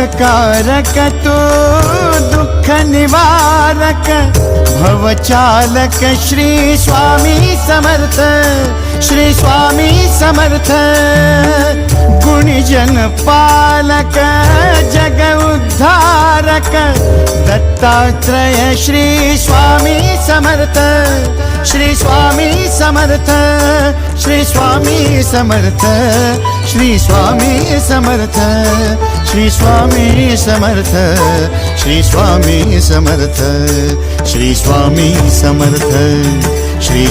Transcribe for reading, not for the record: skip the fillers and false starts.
सुखकारक तू दुःख निवारक भवचालक श्री स्वामी समर्थ, श्री स्वामी समर्थ। गुणीजन पालक जग उद्धारक दत्तात्रेय श्री स्वामी समर्थ, श्री स्वामी समर्थ, श्री स्वामी समर्थ, श्री स्वामी समर्थ, श्री स्वामी समर्थ, श्री स्वामी समर्थ, श्री स्वामी समर्थ, श्री